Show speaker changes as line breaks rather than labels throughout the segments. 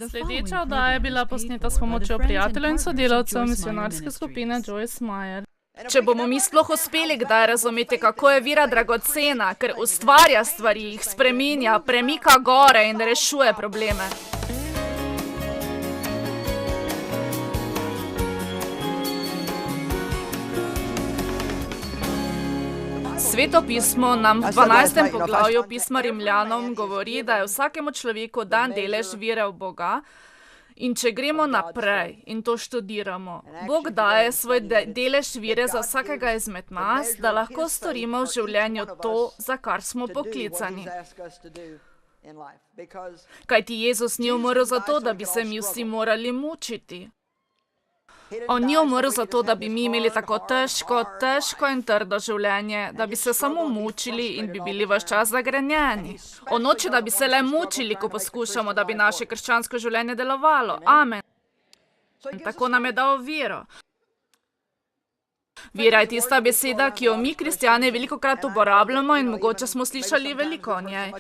Sledeča oddaja je bila posneta s pomočjo prijateljev in sodelavcev misionarske skupine Joyce Meyer.
Če bomo mi sploh uspeli kdaj razumeti, kako je vera dragocena, ker ustvarja stvari, jih spreminja, premika gore in rešuje probleme. Sveto pismo nam v 12. poglavju pisma Rimljanom govori, da je vsakemu človeku dan delež vere v Boga. In če gremo naprej in to študiramo, Bog daje svoj delež vere za vsakega izmed nas, da lahko storimo v življenju to, za kar smo poklicani. Kajti Jezus ni umrl zato, da bi se mi vsi morali mučiti. On ni umrl zato, da bi mi imeli tako težko in trdo življenje, da bi se samo mučili in bi bili ves čas zagrenjeni. On noče, da bi se le mučili, ko poskušamo, da bi naše krščansko življenje delovalo. Amen. In tako nam je dal vero. Vera je tista beseda, ki jo mi, kristjani, velikokrat uporabljamo in mogoče smo slišali veliko o njej.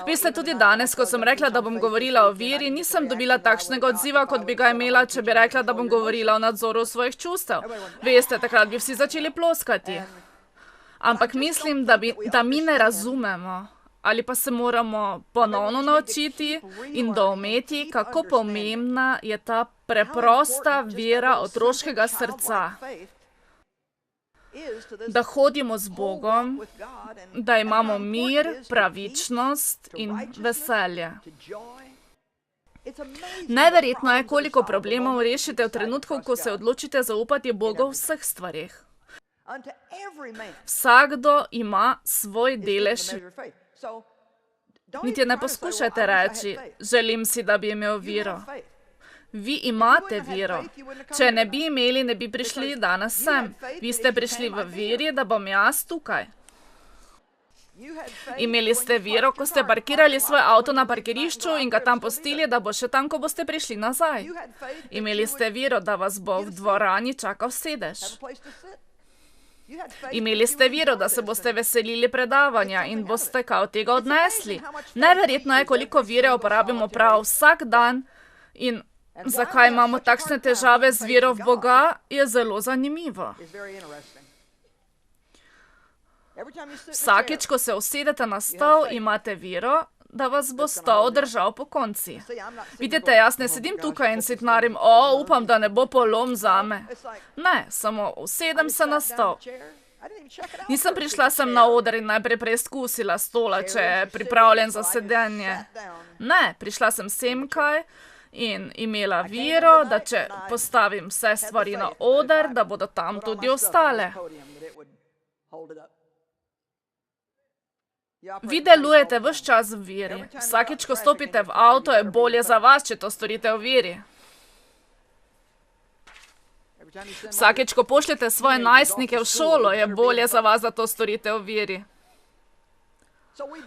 Veste, tudi danes, ko sem rekla, da bom govorila o veri, nisem dobila takšnega odziva, kot bi ga imela, če bi rekla, da bom govorila o nadzoru svojih čustev. Veste, takrat bi vsi začeli ploskati. Ampak mislim, da mi ne razumemo, ali pa se moramo ponovno naučiti in doumeti, kako pomembna je ta preprosta vera otroškega srca. Da hodimo z Bogom, da imamo mir, pravičnost in veselje. Neverjetno je, koliko problemov rešite v trenutku, ko se odločite zaupati Bogu v vseh stvareh. Vsakdo ima svoj delež. Niti ne poskušajte reči, želim si, da bi imel vero. Vi imate vero. Če ne bi imeli, ne bi prišli danes sem. Vi ste prišli v veri, da bom jaz tukaj. Imeli ste vero, ko ste parkirali svoj avto na parkirišču in ga tam pustili, da bo še tam, ko boste prišli nazaj. Imeli ste vero, da vas bo v dvorani čakal sedež. Imeli ste vero, da se boste veselili predavanja in boste kaj od tega odnesli. Neverjetno je, koliko vere uporabimo prav vsak dan in zakaj imamo takšne težave z vero v Boga, je zelo zanimivo. Vsakič, ko se usedete na stol, imate vero, da vas bo stol držal po konci. Vidite, jaz ne sedim tukaj in sitnarim, upam, da ne bo polom zame. Ne, samo usedem se na stol. Nisem prišla sem na oder in najprej preizkusila stola, če je pripravljen za sedenje. Ne, prišla sem semkaj in imela vero, da če postavim vse stvari na oder, da bodo tam tudi ostale. Vi delujete ves čas v veri. Vsakič, ko stopite v avto, je bolje za vas, če to storite v veri. Vsakič, ko pošljete svoje najstnike v šolo, je bolje za vas, da to storite v veri.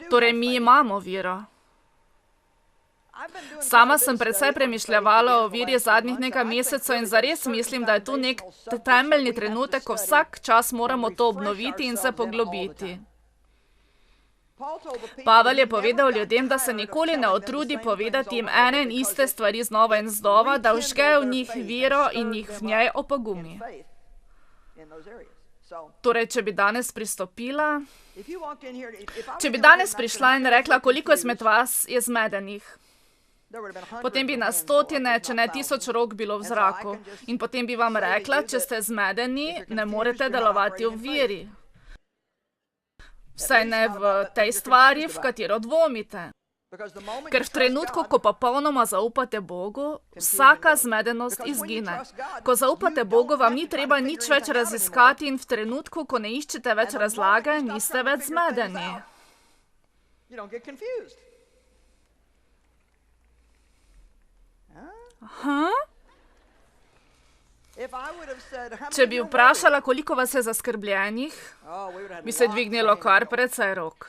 Torej, mi imamo vero. Sama sem precej premišljevala o veri zadnjih nekaj mesecev in zares mislim, da je tu nek temeljni trenutek, ko vsak čas moramo to obnoviti in se poglobiti. Pavel je povedal ljudem, da se nikoli ne utrudi povedati jim ene in iste stvari znova in znova, da vžge v njih vero in jih v njej opogumi. Torej, če bi danes pristopila, če bi danes prišla in rekla, koliko izmed vas je zmedenih, potem bi na stotine, če ne 1000 rok bilo v zraku. In potem bi vam rekla, če ste zmedeni, ne morete delovati v veri. Vsaj ne v tej stvari, v katero dvomite. Ker v trenutku, ko popolnoma zaupate Bogu, vsaka zmedenost izgine. Ko zaupate Bogu, vam ni treba nič več raziskati in v trenutku, ko ne iščete več razlage, niste več zmedeni. Če bi vprašala, koliko vas je zaskrbljenih, bi se dvignilo kar precej rok.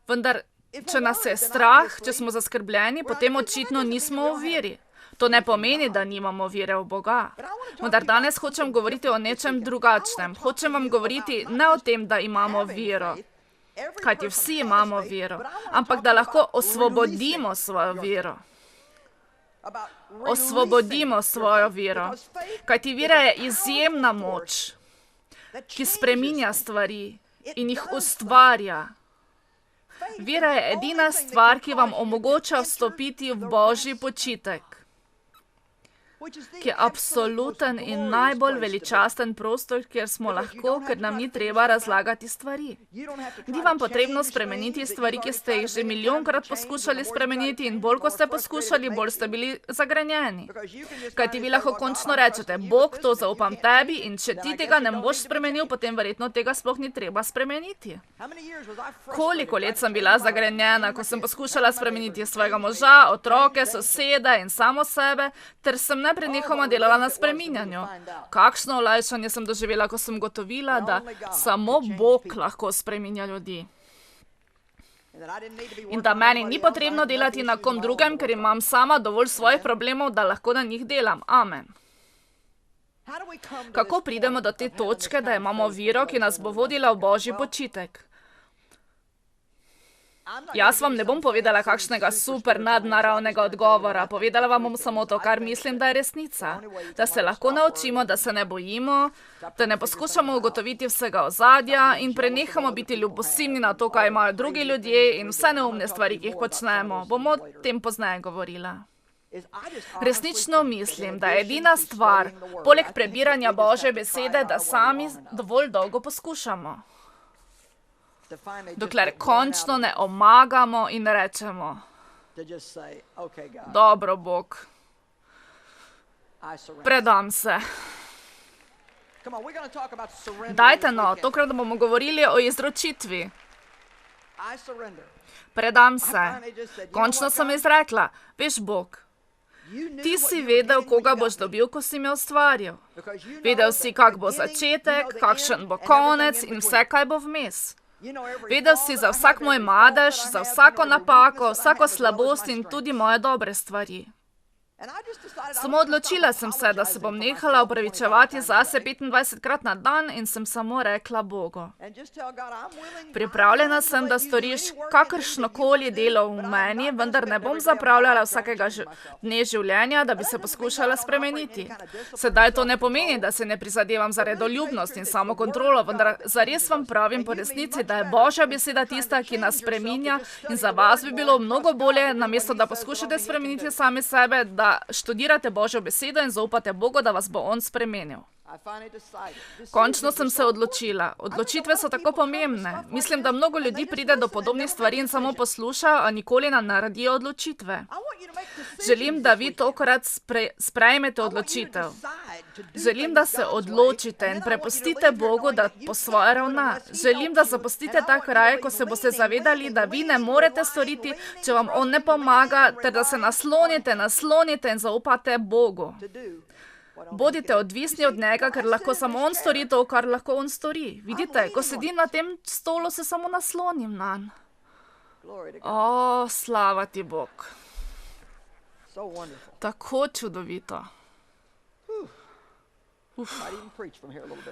Vendar, če nas je strah, če smo zaskrbljeni, potem očitno nismo v veri. To ne pomeni, da nimamo vere v Boga. Vendar danes hočem govoriti o nečem drugačnem. Hočem vam govoriti ne o tem, da imamo vero. Kajti vsi imamo vero, ampak da lahko osvobodimo svojo vero. Osvobodimo svojo vero. Kajti vera je izjemna moč, ki spreminja stvari in jih ustvarja. Vera je edina stvar, ki vam omogoča vstopiti v Božji počitek, ki je absoluten in najbolj veličasten prostor, kjer smo lahko, ker nam ni treba razlagati stvari. Ni vam potrebno spremeniti stvari, ki ste jih že milijonkrat poskušali spremeniti in bolj, ko ste poskušali, bolj ste bili zagrenjeni. Kajti vi lahko končno rečete, Bog, to zaupam tebi in če ti tega ne boš spremenil, potem verjetno tega sploh ni treba spremeniti. Koliko let sem bila zagrenjena, ko sem poskušala spremeniti svojega moža, otroke, sosede in samo sebe, ter sem neprenehoma delala na spreminjanju. Kakšno olajšanje sem doživela, ko sem gotovila, da samo Bog lahko spreminja ljudi. In da meni ni potrebno delati na kom drugem, ker imam sama dovolj svojih problemov, da lahko na njih delam. Amen. Kako pridemo do te točke, da imamo vero, ki nas bo vodila v Božji počitek? Jaz vam ne bom povedala kakšnega super nadnaravnega odgovora, povedala vam bom samo to, kar mislim, da je resnica. Da se lahko naučimo, da se ne bojimo, da ne poskušamo ugotoviti vsega ozadja in prenehamo biti ljubosumni na to, kaj imajo drugi ljudje in vse neumne stvari, ki jih počnemo. Bomo o tem pozneje govorila. Resnično mislim, da je edina stvar, poleg prebiranja Božje besede, da sami dovolj dolgo poskušamo. Dokler končno ne omagamo in rečemo, dobro, Bog, predam se. Dajte no, tokrat bomo govorili o izročitvi. Predam se. Končno sem izrekla, veš, Bog, ti si vedel, koga boš dobil, ko si me ustvaril. Vedel si, kak bo začetek, kakšen bo konec in vse, kaj bo vmes. Vedel si za vsak moj madež, za vsako napako, vsako slabost in tudi moje dobre stvari. Samo odločila sem se, da se bom nehala opravičevati zase 25krat na dan in sem samo rekla Bogu. Pripravljena sem, da storiš kakršnokoli delo v meni, vendar ne bom zapravljala vsakega dne življenja, da bi se poskušala spremeniti. Sedaj to ne pomeni, da se ne prizadevam za redoljubnost in samokontrolo, vendar zares vam pravim po resnici, da je Božja beseda tista, ki nas spreminja in za vas bi bilo mnogo bolje, namesto da poskušate spremeniti sami sebe, da študirate Božjo besedo in zaupate Bogu, da vas bo On spremenil. Končno sem se odločila. Odločitve so tako pomembne. Mislim, da mnogo ljudi pride do podobnih stvari in samo posluša, a nikoli ne naredijo odločitve. Želim, da vi tokrat sprejmete odločitev. Želim, da se odločite in prepustite Bogu, da po svoje ravna. Želim, da zapustite ta kraj, ko se boste zavedali, da vi ne morete storiti, če vam On ne pomaga, ter da se naslonite in zaupate Bogu. Bodite odvisni od njega, ker lahko samo on stori to, kar lahko on stori. Vidite, ko sedim na tem stolu, se samo naslonim nanj. O, slava ti, Bog. Tako čudovito.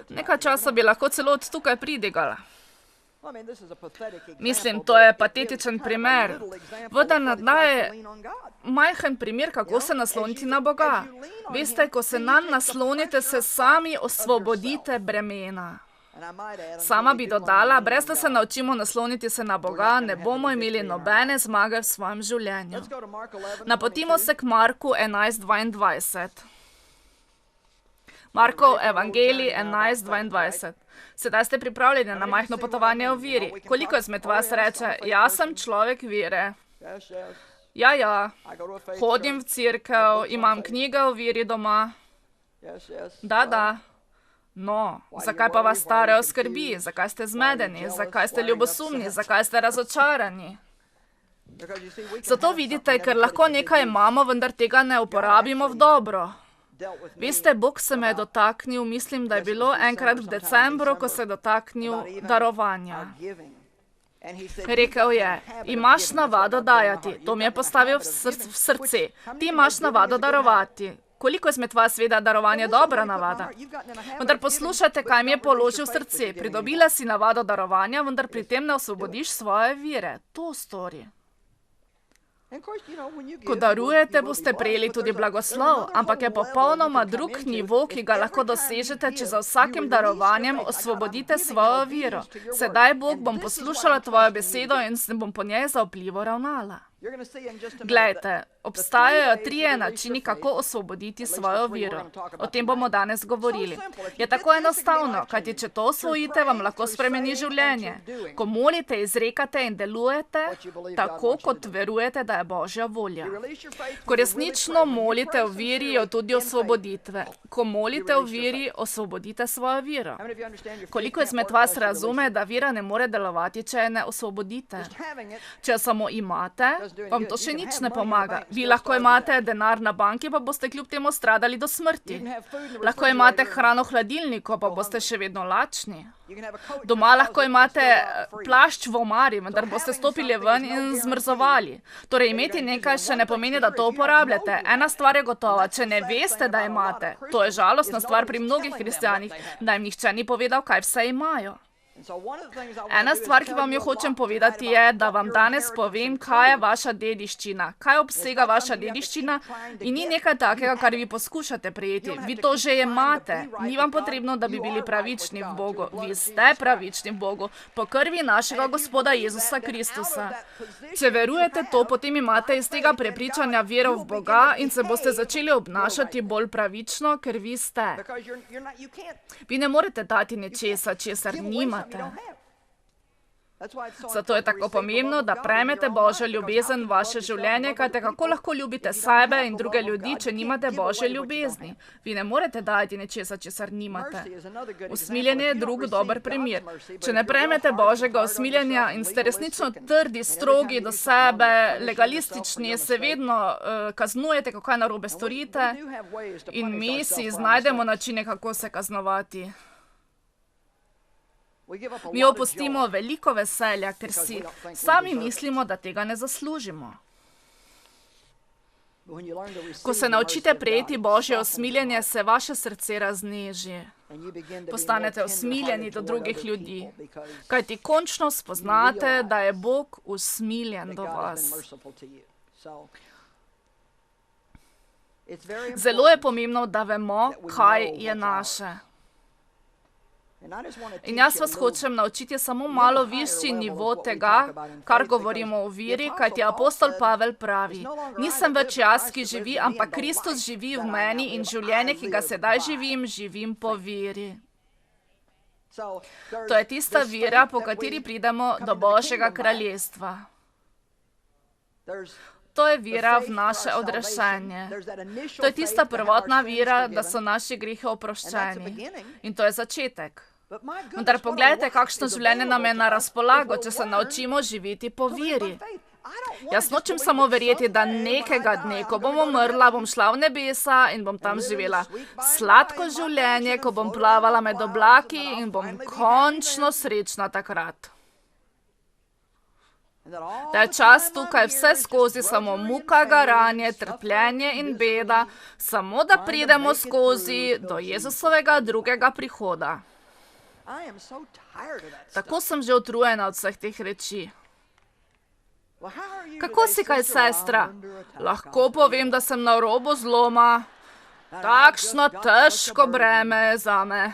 Nekaj časa bi lahko celo od tukaj pridigala. Mislim, to je patetičen primer. Vendar je majhen primer, kako se nasloniti na Boga. Veste, ko se nanj naslonite, se sami osvobodite bremena. Sama bi dodala, brez da se naučimo nasloniti se na Boga, ne bomo imeli nobene zmage v svojem življenju. Napotimo se k Marku 11:22. Markov evangelij 11:22. Sedaj ste pripravljeni na majhno potovanje v veri. Koliko izmed vas reče, jaz sem človek vere? Ja, hodim v cerkev, imam knjige o veri doma. Da. No, zakaj pa vas starajo skrbi? Zakaj ste zmedeni? Zakaj ste ljubosumni? Zakaj ste razočarani? Zato vidite, ker lahko nekaj imamo, vendar tega ne uporabimo v dobro. Veste, Bog se me je dotaknil, mislim, da je bilo enkrat v decembru, ko se je dotaknil darovanja. Rekel je, imaš navado dajati, to mi je postavil v srce. Ti imaš navado darovati. Koliko izmed vas ve, da darovanje dobra navada? Vendar poslušajte, kaj mi je položil v srce. Pridobila si navado darovanja, vendar pri tem ne osvobodiš svoje vire. To stori. Ko darujete, boste prejeli tudi blagoslov, ampak je popolnoma drug nivo, ki ga lahko dosežete, če za vsakim darovanjem osvobodite svojo viro. Sedaj, Bog, bom poslušala tvojo besedo in se bom po njej zaupljivo ravnala. Glejte, obstajajo 3 načini, kako osvoboditi svojo viro. O tem bomo danes govorili. Je tako enostavno, kajti če to osvojite, vam lahko spremeni življenje. Ko molite, izrekate in delujete, tako kot verujete, da je Božja volja. Ko resnično molite v viri, jo tudi osvobodite. Ko molite v viri, osvobodite svojo viro. Koliko izmed vas razume, da vira ne more delovati, če je ne osvobodite? Če jo samo imate, vam to še nič ne pomaga. Vi lahko imate denar na banki, pa boste kljub temu stradali do smrti. Lahko imate hrano v hladilniku, pa boste še vedno lačni. Doma lahko imate plašč v omari, vendar boste stopili ven in zmrzovali. Torej, imeti nekaj še ne pomeni, da to uporabljate. Ena stvar je gotova, če ne veste, da imate. To je žalostna stvar pri mnogih kristjanih, da jim nihče ni povedal, kaj vse imajo. Ena stvar, ki vam jo hočem povedati, je, da vam danes povem, kaj je vaša dediščina, kaj obsega vaša dediščina in ni nekaj takega, kar vi poskušate prejeti. Vi to že imate. Ni vam potrebno, da bi bili pravični v Bogu. Vi ste pravični v Bogu, po krvi našega Gospoda Jezusa Kristusa. Če verujete to, potem imate iz tega prepričanja vero v Boga in se boste začeli obnašati bolj pravično, ker vi ste. Vi ne morete dati nečesa, česar nimate. Zato je tako pomembno, da prejmete Božjo ljubezen v vaše življenje, kajte kako lahko ljubite sebe in druge ljudi, če nimate Božje ljubezni. Vi ne morete dajati nečesa, česar nimate. Usmiljenje je drug dober primer. Če ne prejmete Božjega usmiljenja in ste resnično trdi, strogi do sebe, legalistični, se vedno kaznujete, kako kaj narobe storite, in mi si znajdemo načine, kako se kaznovati. Mi opustimo veliko veselja, ker si sami mislimo, da tega ne zaslužimo. Ko se naučite prejeti Božje usmiljenje, se vaše srce razneži. Postanete usmiljeni do drugih ljudi, kajti končno spoznate, da je Bog usmiljen do vas. Zelo je pomembno, da vemo, kaj je naše. In jaz vas hočem naučiti samo malo višji nivo tega, kar govorimo o viri, kajti apostol Pavel pravi, nisem več jaz, ki živi, ampak Kristus živi v meni in življenje, ki ga sedaj živim, živim po viri. To je tista vira, po kateri pridemo do Božjega kraljestva. To je vira v naše odrešenje. To je tista prvotna vira, da so naši grehi oproščeni. In to je začetek. Vendar poglejte, kakšno življenje nam je na razpolago, če se naučimo živeti po viri. Jaz nočem samo verjeti, da nekega dne, ko bom umrla, bom šla v nebesa in bom tam živela sladko življenje, ko bom plavala med oblaki in bom končno srečna takrat. Da je čas tukaj vse skozi samo muka, garanje, trpljenje in beda, samo da pridemo skozi do Jezusovega drugega prihoda. Tako sem že utrujena od vseh teh reči. Kako si kaj, sestra? Lahko povem, da sem na robu zloma. Takšno težko breme je zame.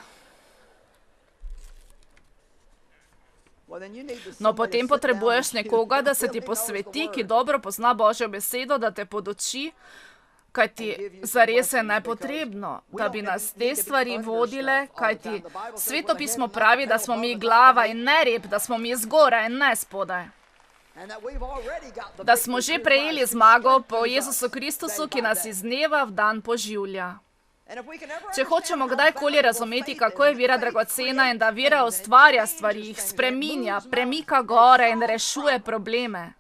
No, potem potrebuješ nekoga, da se ti posveti, ki dobro pozna Božjo besedo, da te poduči, kajti zares je nepotrebno, da bi nas te stvari vodile, kajti Sveto pismo pravi, da smo mi glava in ne rep, da smo mi zgoraj in ne spodaj. Da smo že prejeli zmago po Jezusu Kristusu, ki nas iz dneva v dan poživlja. Če hočemo kdajkoli razumeti, kako je vera dragocena in da vera ustvarja stvari, jih spreminja, premika gore in rešuje probleme.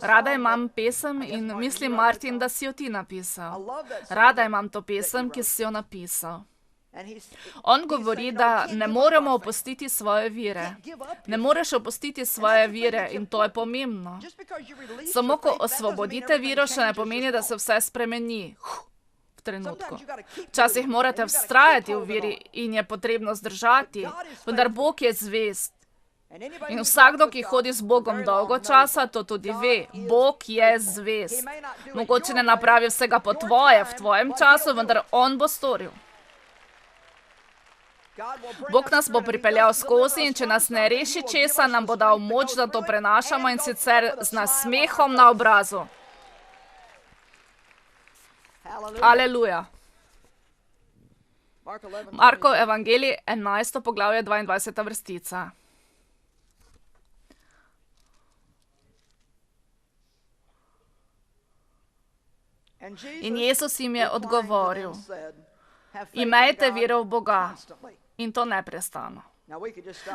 Rada imam pesem in mislim, Martin, da si jo ti napisal. Rada imam to pesem, ki si jo napisal. On govori, da ne moremo opustiti svoje vere. Ne moreš opustiti svoje vere in to je pomembno. Samo ko osvobodite vero, še ne pomeni, da se vse spremeni. V trenutku. Včasih morate vztrajati v veri in je potrebno zdržati, vendar Bog je zvest. In vsakdo, ki hodi z Bogom dolgo časa, to tudi ve. Bog je zvest. Mogoče ne napravi vsega po tvoje, v tvojem času, vendar on bo storil. Bog nas bo pripeljal skozi in če nas ne reši česa, nam bo dal moč, da to prenašamo in sicer z nasmehom na obrazu. Aleluja. Markov evangelij, 11. poglavje, 22. vrstica. In Jezus jim je odgovoril, imejte vero v Boga in to neprestano.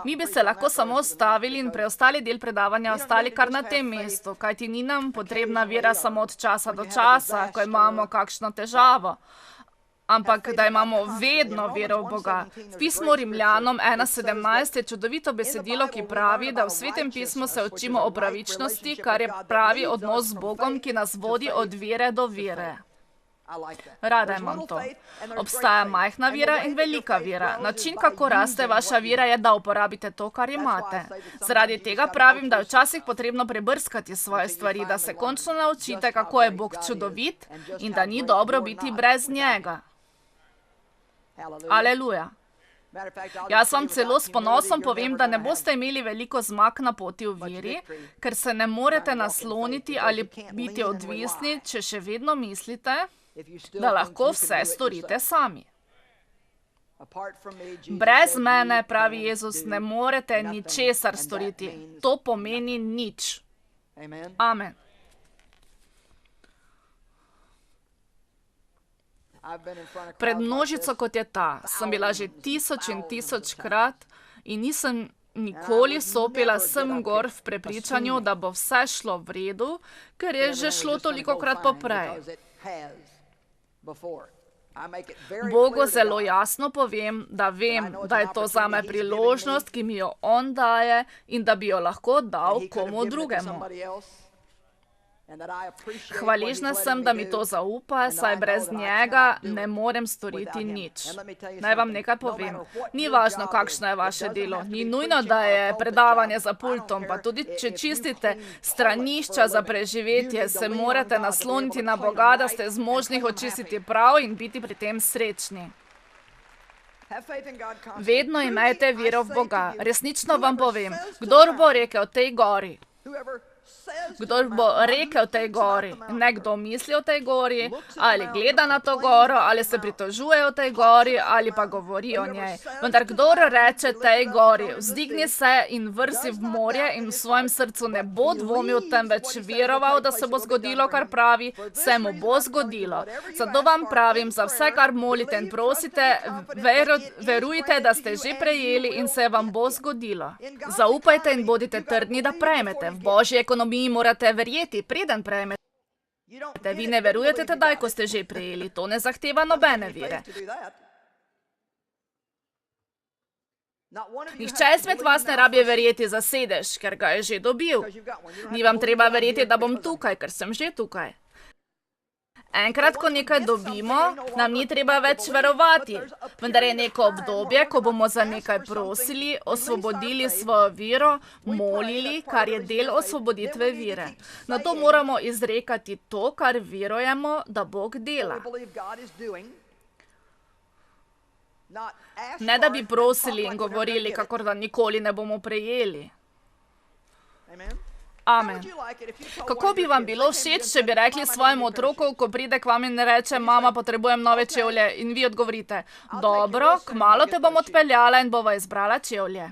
Mi bi se lahko samo ustavili in preostali del predavanja ostali kar na tem mestu, kajti ni nam potrebna vera samo od časa do časa, ko imamo kakšno težavo, ampak da imamo vedno vero v Boga. V pismu Rimljanom 1.17 je čudovito besedilo, ki pravi, da v Svetem pismu se učimo o pravičnosti, kar je pravi odnos z Bogom, ki nas vodi od vere do vere. Rada imam to. Obstaja majhna vera in velika vera. Način, kako raste vaša vera, je, da uporabite to, kar imate. Zaradi tega pravim, da je včasih potrebno prebrskati svoje stvari, da se končno naučite, kako je Bog čudovit in da ni dobro biti brez njega. Aleluja. Jaz vam celo s ponosom povem, da ne boste imeli veliko zmag na poti v veri, ker se ne morete nasloniti ali biti odvisni, če še vedno mislite, da lahko vse storite sami. Brez mene, pravi Jezus, ne morete ničesar storiti. To pomeni nič. Amen. Pred množico, kot je ta, sem bila že 1000 in 1000krat in nisem nikoli sopila sem gor v prepričanju, da bo vse šlo v redu, ker je že šlo tolikokrat poprej. Bogu zelo jasno povem, da vem, da je to zame priložnost, ki mi jo on daje in da bi jo lahko dal komu drugemu. Hvaležna sem, da mi to zaupa, saj brez njega ne morem storiti nič. Naj vam nekaj povem. Ni važno, kakšno je vaše delo. Ni nujno, da je predavanje za pultom, pa tudi če čistite stranišča za preživetje, se morate nasloniti na Boga, da ste zmožni očistiti prav in biti pri tem srečni. Vedno imejte vero v Boga. Resnično vam povem, kdor bo rekel tej gori, kdor bo rekel tej gori, nekdo misli o tej gori, ali gleda na to goro, ali se pritožuje o tej gori, ali pa govori o njej. Vendar kdor reče tej gori, vzdigni se in vrzi v morje in v svojem srcu ne bo dvomil, temveč veroval, da se bo zgodilo, kar pravi, se mu bo zgodilo. Zato vam pravim, za vse, kar molite in prosite, verujte, da ste že prejeli in se vam bo zgodilo. Zaupajte in bodite trdni, da prejmete. V Božji ekonomiji morate verjeti, preden prejmete. Vi ne verujete tedaj, ko ste že prejeli. To ne zahteva nobene vere. Nihče izmed vas ne rabi verjeti za sedež, ker ga je že dobil. Ni vam treba verjeti, da bom tukaj, ker sem že tukaj. Enkrat, ko nekaj dobimo, nam ni treba več verovati. Vendar je neko obdobje, ko bomo za nekaj prosili, osvobodili svojo vero, molili, kar je del osvoboditve vere. Na to moramo izrekati to, kar verujemo, da Bog dela. Ne da bi prosili in govorili, kakor da nikoli ne bomo prejeli. Amen. Kako bi vam bilo všeč, če bi rekli svojemu otroku, ko pride k vam in reče, mama, potrebujem nove čevlje, in vi odgovorite, dobro, kmalu te bom odpeljala in bova izbrala čevlje.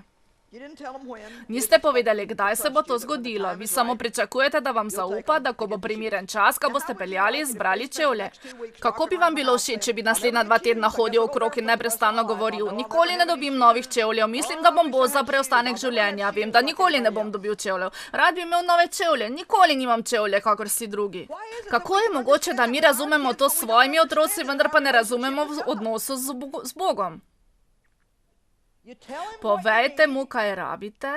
Niste povedali, kdaj se bo to zgodilo. Vi samo pričakujete, da vam zaupa, da ko bo primeren čas, ga boste peljali in izbrali čevlje. Kako bi vam bilo všeč, če bi naslednja 2 tedna hodil okrog in neprestano govoril, nikoli ne dobim novih čevljev, mislim, da bom boz za preostanek življenja, vem, da nikoli ne bom dobil čevljev. Rad bi imel nove čevlje, nikoli nimam čevlje, kakor vsi drugi. Kako je mogoče, da mi razumemo to s svojimi otroci, vendar pa ne razumemo v odnosu z Bogom? Povejte mu, kaj rabite,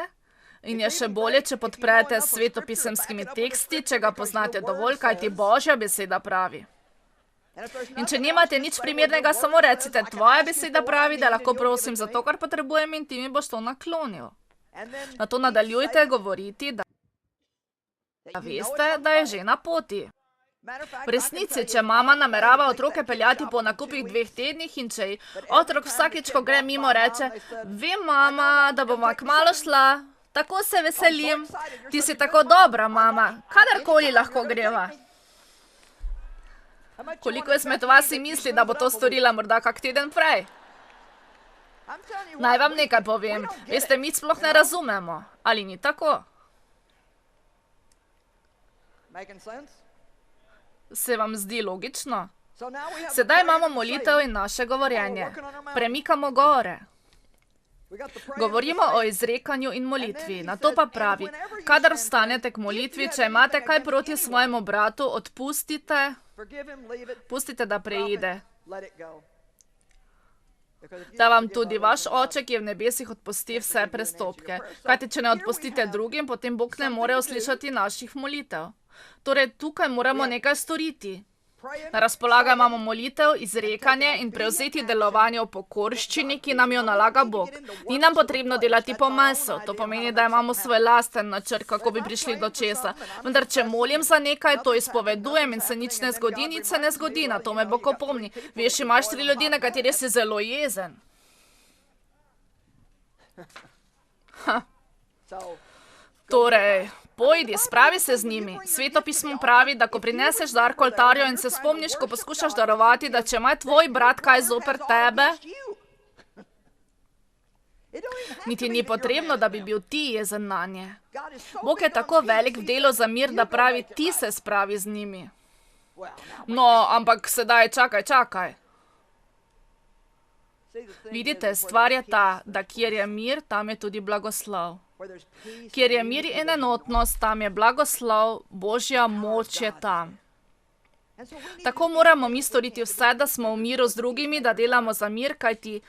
in je še bolje, če podprete s svetopisemskimi teksti, če ga poznate dovolj, kaj ti Božja beseda pravi. In če nimate nič primernega, samo recite, tvoja beseda pravi, da lahko prosim za to, kar potrebujem, in ti mi boš to naklonil. Nato nadaljujte govoriti, da veste, da je že na poti. V resnici, če mama namerava otroke peljati po nakupih 2 tednih in če ji otrok vsakič, ko gre mimo, reče, vem, mama, da bova kmalu šla, tako se veselim, ti si tako dobra, mama, kadarkoli lahko greva. Koliko izmed vas si misli, da bo to storila morda kak teden prej? Naj vam nekaj povem, veste, mi sploh ne razumemo, ali ni tako? Se vam zdi logično? Sedaj imamo molitev in naše govorjenje. Premikamo gore. Govorimo o izrekanju in molitvi. Nato pa pravi, kadar vstanete k molitvi, če imate kaj proti svojemu bratu, odpustite, pustite, da preide. Da vam tudi vaš oče, ki je v nebesih, odpusti vse prestopke. Kajti, če ne odpustite drugim, potem Bog ne more uslišati naših molitev. Torej, tukaj moramo nekaj storiti. Na razpolago imamo molitev, izrekanje in prevzeti delovanje v pokorščini, ki nam jo nalaga Bog. Ni nam potrebno delati po mesu, to pomeni, da imamo svoj lasten načrt, kako bi prišli do česa. Vendar, če molim za nekaj, to izpovedujem in se nič ne zgodi, nič se ne zgodi, na to me Bog opomni. Veš, imaš 3 ljudi, na katere si zelo jezen. Torej, pojdi, spravi se z njimi. Svetopismo pravi, da ko prineseš dar k oltarju in se spomniš, ko poskušaš darovati, da če ima tvoj brat kaj zoper tebe, niti ni potrebno, da bi bil ti jezen nanje. Bog je tako velik v delu za mir, da pravi, ti se spravi z njimi. No, ampak sedaj čakaj. Vidite, stvar je ta, da kjer je mir, tam je tudi blagoslov. Kjer je mir in enotnost, tam je blagoslov, Božja moč je tam. Tako moramo mi storiti vse, da smo v miru z drugimi, da delamo za mir, kajti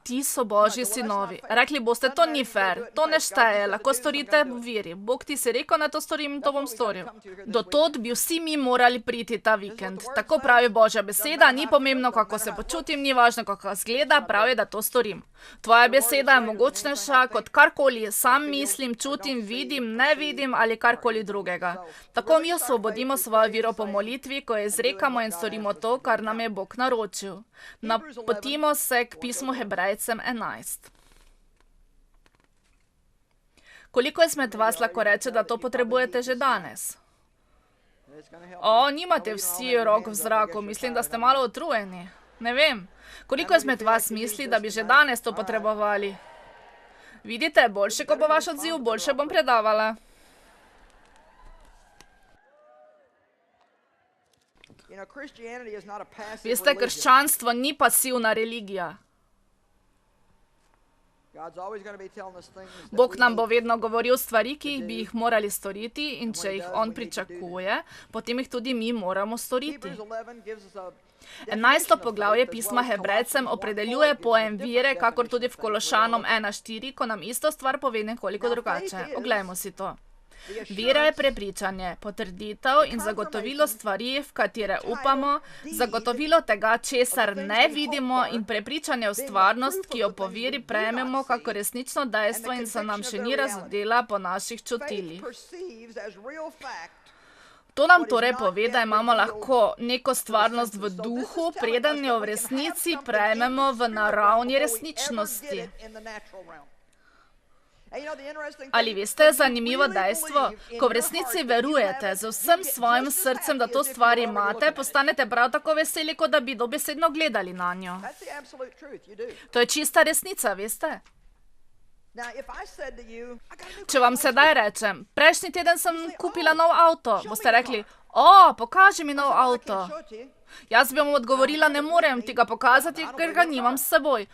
ti so Božji sinovi. Rekli boste, to ni fair, to ne šteje, lahko storite v veri. Bog ti si rekel, naj to storim in to bom storil. Do tod bi vsi mi morali priti ta vikend. Tako pravi Božja beseda, ni pomembno, kako se počutim, ni važno, kako izgleda, prav je, da to storim. Tvoja beseda je mogočnejša kot karkoli sam mislim, čutim, vidim, ne vidim ali karkoli drugega. Tako mi osvobodimo svojo vero po molitvi, ko izrekamo in storimo to, kar nam je Bog naročil. Napotimo se k pismu Hebrejcem 11. Koliko izmed vas lahko reče, da to potrebujete že danes? Nimate vsi rok v zraku, mislim, da ste malo utrujeni. Ne vem. Koliko izmed vas misli, da bi že danes to potrebovali? Vidite, boljše, ko bo vaš odziv, boljše bom predavala. Veste, krščanstvo ni pasivna religija. Bog nam bo vedno govoril stvari, ki bi jih morali storiti, in če jih on pričakuje, potem jih tudi mi moramo storiti. 11. poglavje pisma Hebrejcem opredeljuje pojem vere, kakor tudi v Kološanom 1:4, ko nam isto stvar pove nekoliko drugače. Oglejmo si to. Vera je prepričanje, potrditev in zagotovilo stvari, v katere upamo, zagotovilo tega, česar ne vidimo, in prepričanje v stvarnost, ki jo po veri prejmemo kako resnično dejstvo in se nam še ni razodela po naših čutilih. To nam torej pove, da imamo lahko neko stvarnost v duhu, preden jo v resnici prejmemo v naravni resničnosti. Ali veste, zanimivo dejstvo, ko v resnici verujete z vsem svojim srcem, da to stvar imate, postanete prav tako veseli, kot da bi dobesedno gledali na njo. To je čista resnica, veste? Če vam sedaj rečem, prejšnji teden sem kupila nov avto, boste rekli, pokaži mi nov avto. Jaz bi vam odgovorila, ne morem ti ga pokazati, ker ga nimam s seboj.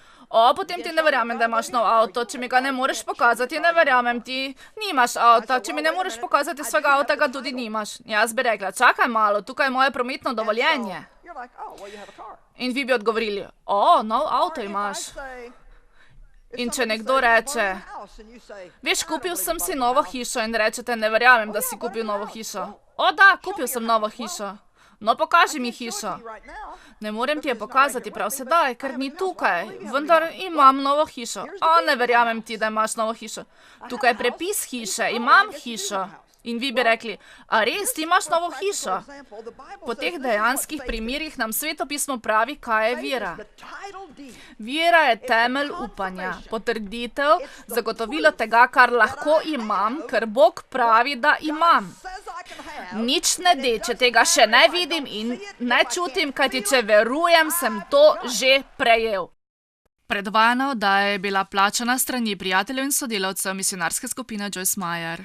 Potem ti ne verjamem, da imaš nov avto, če mi ga ne moreš pokazati, ne verjamem ti, nimaš avta, če mi ne moreš pokazati svega avta, ga tudi nimaš. Jaz bi rekla, čakaj malo, tukaj je moje prometno dovoljenje. In vi bi odgovorili, nov avto imaš. In če nekdo reče, veš, kupil sem si novo hišo in rečete, ne verjamem, da si kupil novo hišo. O da, kupil sem novo hišo. No, pokaži mi hišo. Ne morem ti je pokazati prav sedaj, ker ni tukaj, vendar imam novo hišo. O, ne verjamem ti, da imaš novo hišo. Tukaj je prepis hiše, imam hišo. In vi bi rekli, a res, ti imaš novo hišo? Po teh dejanskih primerih nam Svetopismo pravi, kaj je vera. Vera je temelj upanja, potrditev, zagotovilo tega, kar lahko imam, ker Bog pravi, da imam. Nič ne de, če tega še ne vidim in ne čutim, kajti če verujem, sem to že prejel. Predvajana oddaja je bila plačana strani prijateljev in sodelavcev misionarske skupine Joyce Meyer.